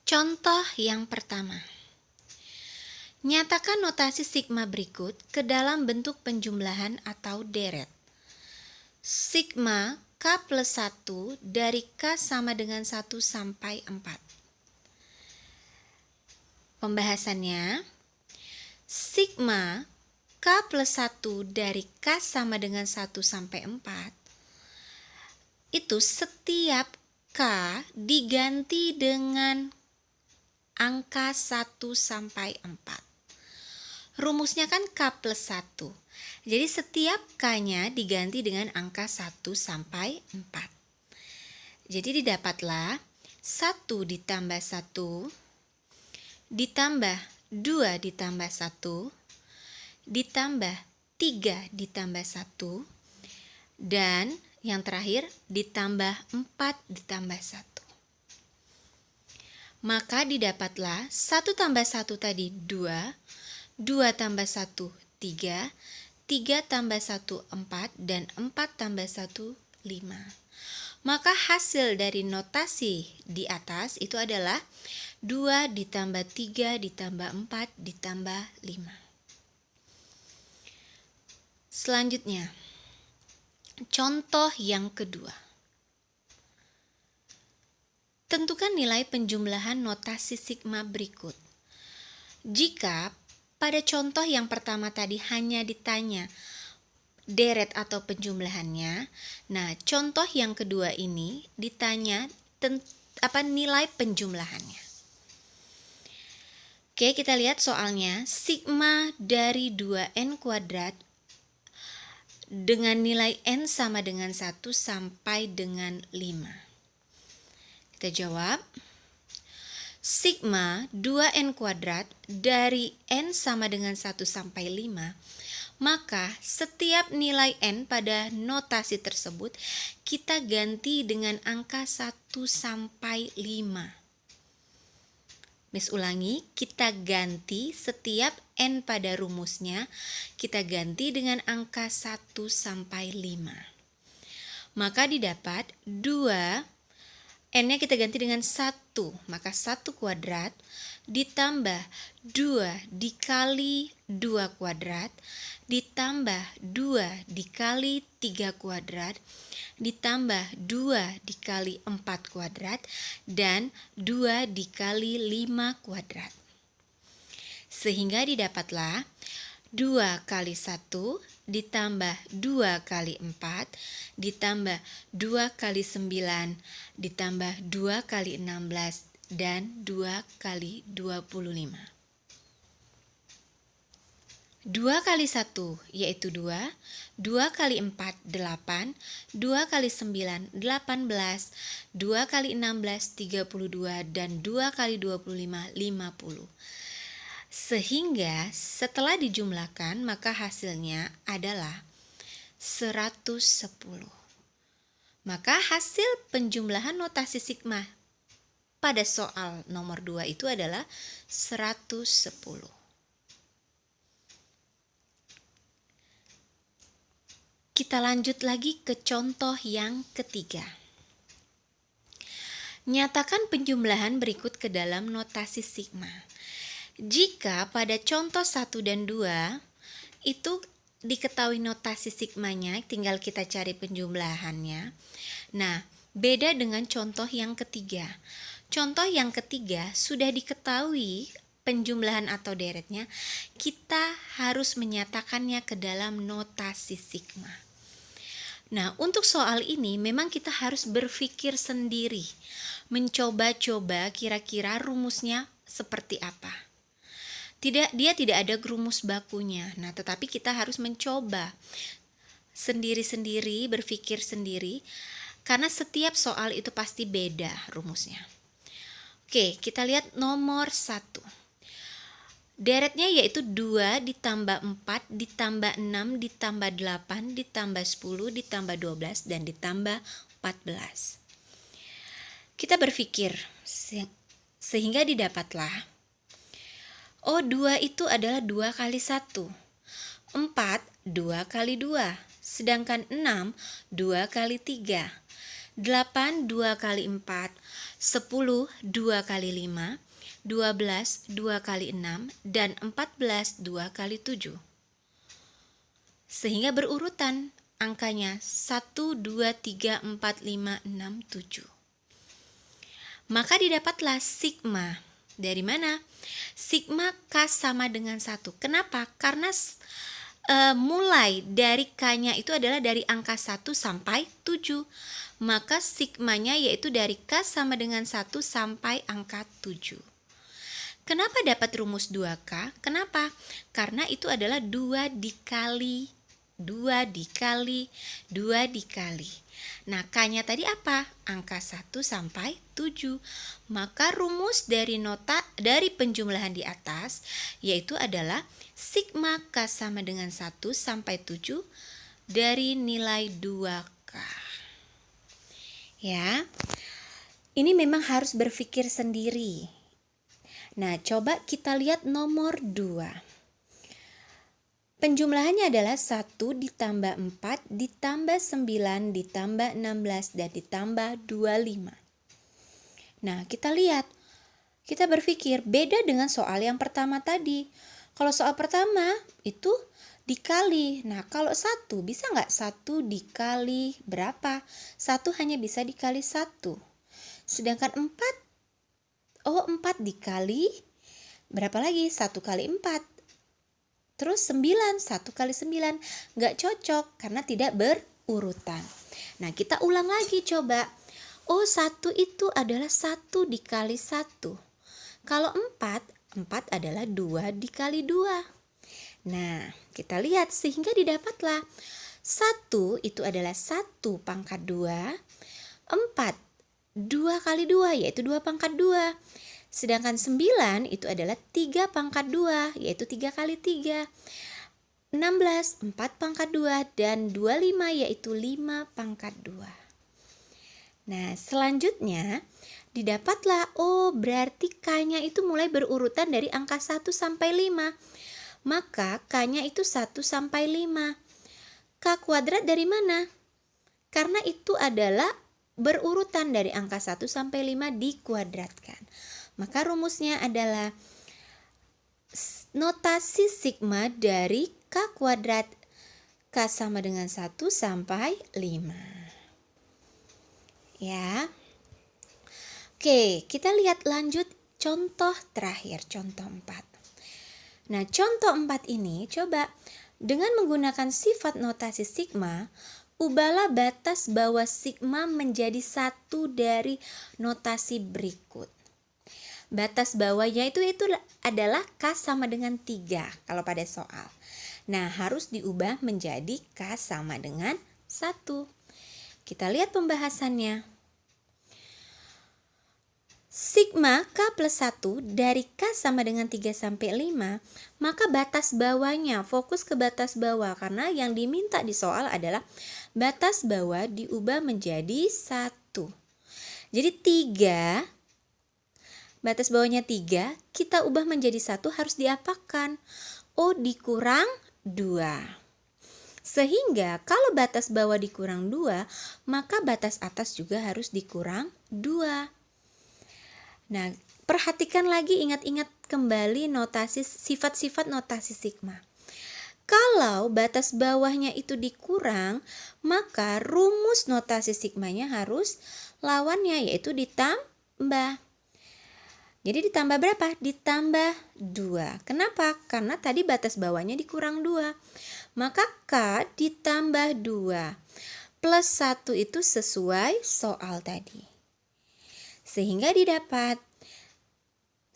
Contoh yang pertama. Nyatakan notasi sigma berikut ke dalam bentuk penjumlahan atau deret. Sigma K plus 1 dari K sama dengan 1 sampai 4. Pembahasannya, sigma K plus 1 dari K sama dengan 1 sampai 4 itu setiap K diganti dengan angka 1 sampai 4. Rumusnya kan K plus 1. Jadi setiap K-nya diganti dengan angka 1 sampai 4. Jadi didapatlah 1 ditambah 1 ditambah 2 ditambah 1 ditambah 3 ditambah 1 dan yang terakhir ditambah 4 ditambah 1. Maka didapatlah 1 tambah 1 tadi 2, 2 tambah 1 3, 3 tambah 1 4 dan 4 tambah 1 5. Maka hasil dari notasi di atas itu adalah 2 ditambah 3 ditambah 4 ditambah 5. Selanjutnya, contoh yang kedua. Tentukan nilai penjumlahan notasi sigma berikut. Jika pada contoh yang pertama tadi hanya ditanya deret atau penjumlahannya, nah contoh yang kedua ini ditanya nilai penjumlahannya. Oke, kita lihat soalnya. Sigma dari 2n kuadrat dengan nilai n sama dengan 1 sampai dengan 5. Kita jawab. Sigma 2n kuadrat dari n sama dengan 1 sampai 5, maka setiap nilai n pada notasi tersebut kita ganti dengan angka 1 sampai 5. Miss ulangi, kita ganti setiap n pada rumusnya, kita ganti dengan angka 1 sampai 5. Maka didapat 2, n-nya kita ganti dengan 1, maka 1 kuadrat ditambah 2 dikali 2 kuadrat ditambah 2 dikali 3 kuadrat ditambah 2 dikali 4 kuadrat dan 2 dikali 5 kuadrat. Sehingga didapatlah 2 kali 1 ditambah 2 kali 4 ditambah 2 kali 9 ditambah 2 kali 16 dan 2 kali 25. 2 kali 1 yaitu 2, 2 kali 4 8, 2 kali 9 18, 2 kali 16 32 dan 2 kali 25 50. Sehingga setelah dijumlahkan maka hasilnya adalah 110. Maka hasil penjumlahan notasi sigma pada soal nomor 2 itu adalah 110. Kita lanjut lagi ke contoh yang ketiga. Nyatakan penjumlahan berikut ke dalam notasi sigma. Jika pada contoh 1 dan 2 itu diketahui notasi sigmanya, tinggal kita cari penjumlahannya. Nah, beda dengan contoh yang ketiga. Contoh yang ketiga sudah diketahui penjumlahan atau deretnya, kita harus menyatakannya ke dalam notasi sigma. Nah, untuk soal ini memang kita harus berpikir sendiri, mencoba-coba kira-kira rumusnya seperti apa. Dia tidak ada rumus bakunya. Nah, tetapi kita harus mencoba sendiri-sendiri, berpikir sendiri, karena setiap soal itu pasti beda rumusnya. Oke, kita lihat nomor 1. Deretnya yaitu 2 ditambah 4 ditambah 6 ditambah 8 ditambah 10 ditambah 12 dan ditambah 14. Kita berpikir sehingga didapatlah 2 itu adalah 2 kali 1. 4 2 kali 2. Sedangkan 6 2 kali 3. 8 2 kali 4, 10 2 kali 5, 12 2 kali 6, dan 14 2 kali 7. Sehingga berurutan angkanya 1, 2, 3, 4, 5, 6, 7. Maka didapatlah sigma. Dari mana? Sigma K sama dengan 1. Kenapa? Karena mulai dari K-nya itu adalah dari angka 1 sampai 7. Maka sigmanya yaitu dari K sama dengan 1 sampai angka 7. Kenapa dapat rumus 2K? Kenapa? Karena itu adalah 2 dikali 2 dikali 2 dikali. Nah, K-nya tadi apa? Angka 1 sampai 7. Maka rumus dari penjumlahan di atas yaitu adalah sigma K sama dengan 1 sampai 7 dari nilai 2K. Ya. Ini memang harus berpikir sendiri. Nah, coba kita lihat nomor 2. Penjumlahannya adalah 1 ditambah 4 ditambah 9 ditambah 16 dan ditambah 25. Nah, kita lihat. Kita berpikir beda dengan soal yang pertama tadi. Kalau soal pertama itu dikali. Nah, kalau 1 bisa nggak 1 dikali berapa? 1 hanya bisa dikali 1. Sedangkan 4 dikali berapa lagi? 1 kali 4. Terus 9, 1 kali 9. Nggak cocok karena tidak berurutan. Nah, kita ulang lagi coba. 1 itu adalah 1 dikali 1. Kalau 4 adalah 2 dikali 2. Nah, kita lihat sehingga didapatlah 1 itu adalah 1 pangkat 2. 4, 2 kali 2 yaitu 2 pangkat 2. Sedangkan 9 itu adalah 3 pangkat 2 yaitu 3 kali 3. 16, 4 pangkat 2 dan 25 yaitu 5 pangkat 2. Nah, selanjutnya didapatlah berarti K-nya itu mulai berurutan dari angka 1 sampai 5. Maka K-nya itu 1 sampai 5. K kuadrat dari mana? Karena itu adalah berurutan dari angka 1 sampai 5 dikuadratkan. Maka rumusnya adalah notasi sigma dari K kuadrat. K sama dengan 1 sampai 5. Ya. Oke, kita lihat lanjut contoh terakhir, contoh 4. Nah, contoh 4 ini coba dengan menggunakan sifat notasi sigma, ubahlah batas bawah sigma menjadi 1 dari notasi berikut. Batas bawahnya itu adalah K sama dengan 3 kalau pada soal. Nah, harus diubah menjadi K sama dengan 1. Kita lihat pembahasannya. Sigma K plus 1 dari K sama dengan 3 sampai 5, maka batas bawahnya, fokus ke batas bawah karena yang diminta di soal adalah batas bawah diubah menjadi 1. Jadi 3, batas bawahnya 3, kita ubah menjadi 1 harus diapakan? Dikurang 2. Sehingga kalau batas bawah dikurang 2, maka batas atas juga harus dikurang 2. Nah, perhatikan lagi, ingat-ingat kembali sifat-sifat notasi sigma. Kalau batas bawahnya itu dikurang, maka rumus notasi sigmanya harus lawannya yaitu ditambah. Jadi ditambah berapa? Ditambah 2. Kenapa? Karena tadi batas bawahnya dikurang 2. Maka K ditambah 2 plus 1 itu sesuai soal tadi. Sehingga didapat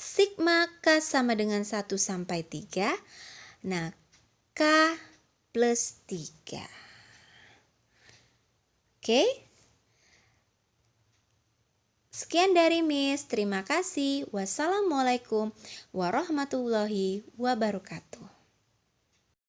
sigma K sama dengan 1 sampai 3. Nah, K plus 3. Oke? Sekian dari Miss. Terima kasih. Wassalamualaikum warahmatullahi wabarakatuh.